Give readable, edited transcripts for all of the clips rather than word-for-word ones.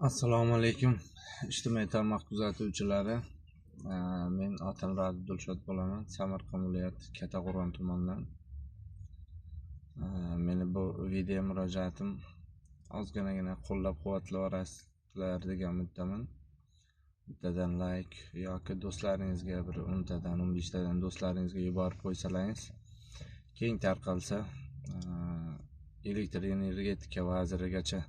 Assalomu alaykum ijtimoiy tarmoq kuzatuvchilari. Men Otamurod Dilshod bo'laman. Samarqand viloyati Kattaqo'rg'on tumanidan. Meni bu video murojaatim ozginagina qo'llab-quvvatlab yuborasizlar degan umiddaman. Bittadan like yoki do'stlaringizga bir 10 tadan 15 tadan do'stlaringizga yuborib qo'ysalaringiz keng tarqalsa, elektr energetika vazirigacha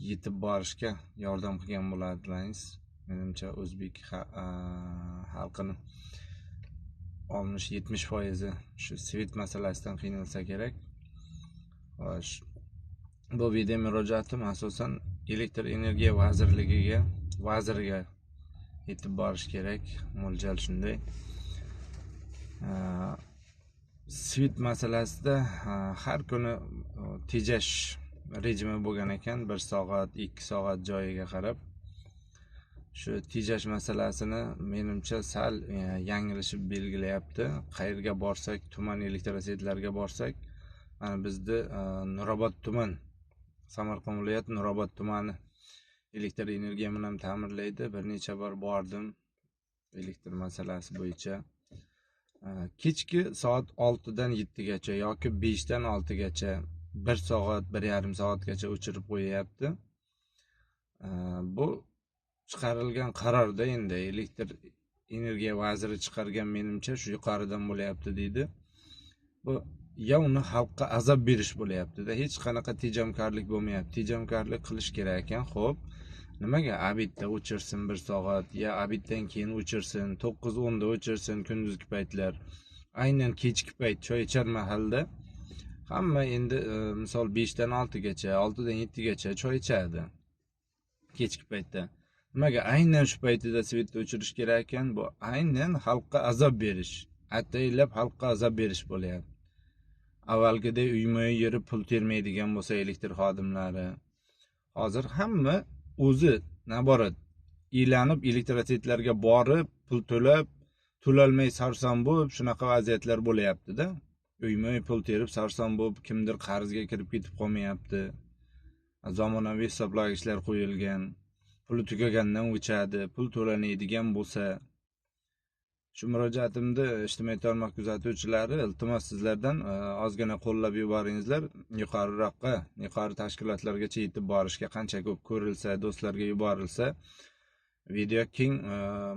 yetib borishga yordam qilgan bo'lardilaringiz. Menimcha o'zbek xalqining 60-70% shu svet masalasidan qiynalsa kerak. Xo'sh, bu video murojaatim asosan elektr energiya vaziriga yetib borish kerak. Mo'ljal shunday. Svet masalasida har kuni tejash rejimi bo'lgan ekan, 1 soat 2 soat joyiga qarab. Shu tejash masalasini menimcha sal yanglishib belgilayapti. Qayerga borsak, tuman elektrosetlariga borsak, mana bizda Nurobod tuman, Samarqand viloyati Nurobod tumani elektr energiya bilan ta'minlaydi. Bir necha bor bordim elektr masalasi bo'yicha. Kechki soat 6 dan 7 gacha yoki 5 dan 6 gacha 1 soat, 1,5 soatgacha o'chirib qo'yapti. Bu chiqarilgan qarorda endi elektr energiya vaziri chiqargan, menimcha shu yuqoridan bo'layapti deydi. Bu ya uni xalqqa azob berish bo'layapti-da, hech qanaqa tejamkorlik bo'lmayapti. Tejamkorlik qilish kerak ekan. Xo'p, nimaga abitda o'chirsin 1 soat, ya abitdan keyin o'chirsin, 9-10 da o'chirsin kunduzgi paytlar. Aynan kechki payt choy ichar mahalda hamma endi misol 5 dan 6 gacha, 6 dan 7 gacha choy ichadi kechki paytda. Nimaga aynan shu paytida svetni o'chirish kerak ekan? Bu aynan xalqqa azob berish, ataylab xalqqa azob berish bo'lyapti. Avvalgidek uyma-uy yurib pul termaydigan bo'lsa elektr xodimlari, hozir hamma o'zi naborat e'lanib elektrosetlarga borib pul to'lab, to'lolmay sarson bo'lib shunaqa vaziyatlar bo'layapti-da. Uyma-uy pul terib sarson bo'lib, kimdir qarzga kirib ketib qolmayapti. Zamonaviy hisoblagichlar qo'yilgan. Puli tugagandan o'chadi. Pul to'lanadigan bo'lsa, shu murojaatimni ijtimoiy tarmoq kuzatuvchilari, iltimos sizlardan ozgina qo'llab yuboringizlar. Yuqoriroqqa, yuqori tashkilotlargacha yetib borishga qancha ko'p ko'rilsa, do'stlarga yuborilsa, video keng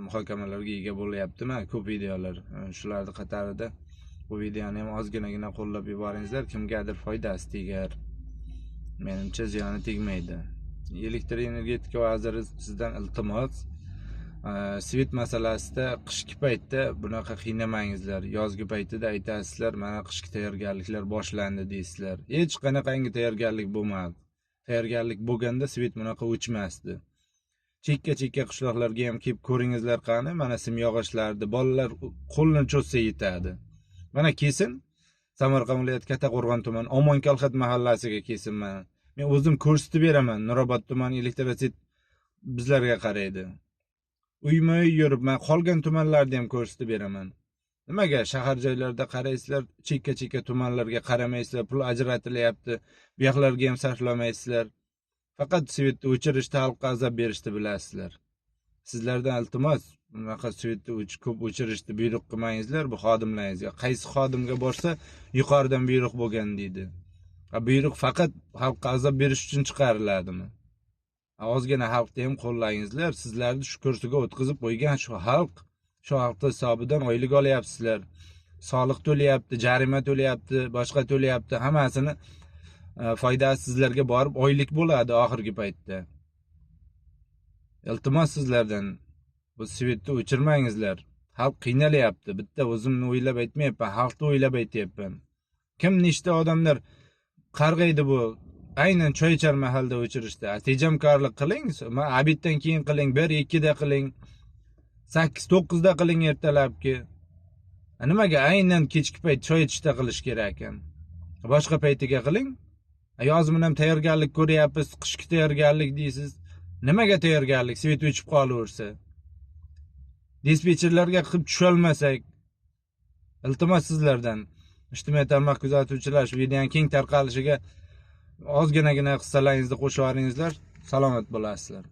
muhokamalarga ega bo'lyapti-ma, ko'p videolar. Shularning qatorida bu videoni ham ozginagina qo'llab yuboringizlar, kimgadir foydasi tegar. Menimcha ziyoni tegmaydi. Elektr energetika vaziri sizdan iltimos, svet masalasida qishki paytda bunaqa qiynamangizlar. Yozgi paytida aytasizlar, mana qishki tayyorgarliklar boshlandi deysizlar. Hech qanaqangi tayyorgarlik bo'lmadi. Tayyorgarlik bo'lganda svet bunaqa o'chmasdi. Chekka-chekka qishloqlarga ham kelib ko'ringizlar qani, mana simyog'ochlarni bolalar qo'lini cho'zsa yetadi. Mana kesin Samarqand viloyati Kattaqo'rg'on tuman Omonkalxat mahallasiga kesin mana. Men o'zim ko'rsatib beraman. Nurobod tumani elektroset bizlarga qaraydi. Uyma-uy yurib, men qolgan tumanlarni ham ko'rsatib beraman. Nimaga shahar joylarda qaraysizlar, chekka-chekka tumanlarga qaramaysizlar, pul ajratilyapti, bu yoqlarga ham sarflamaysizlar. Faqat svetni o'chirishda xalqqa azob berishni bilasizlar. Sizlardan iltimos, bunaqa svetni ko'p o'chirishni buyruq qilmangizlar bu xodimlaringizga. Qaysi xodimga borsa, yuqoridan buyruq bo'lgan deydi. Buyruq faqat xalqqa azob berish uchun chiqariladimi? Ozgina xalqni ham qo'llangizlar. Sizlarni shu kursiga o'tkazib qo'ygan shu xalqning hisobidan oylik olyapsizlar. Soliq to'layapti, jarima to'layapti, boshqa to'layapti. Hammasini foydasi sizlarga borib oylik bo'ladi oxirgi paytda. Iltimos sizlardan bu svetni o'chirmangizlar. Xalq qiynalyapti. Bitta o'zimni o'ylab aytmayapman, xalqni o'ylab aytyapman. Kim nechta odamlar qarg'aydi bu aynan choy ichar mahalda o'chirishda. Tejamkorlik qiling, abitdan keyin qiling, 1-2 da qiling, 8-9 da qiling ertalabki. Nimaga aynan kechki payt choy ichishda qilish kerak ekan? Boshqa paytiga qiling. Yoz bilan tayyorgarlik ko'ryapsiz, qishki tayyorgarlik deysiz. Nimaga tayyorgarlik? Svet o'chib qolaversa. Dispetcherlarga qilib tusha olmasak, iltimos sizlardan ijtimoiy tarmoq kuzatuvchilar shu videoning keng tarqalishiga ozginagina hissalaringizni qo'shib yuboringizlar. salomat bo'lasizlar.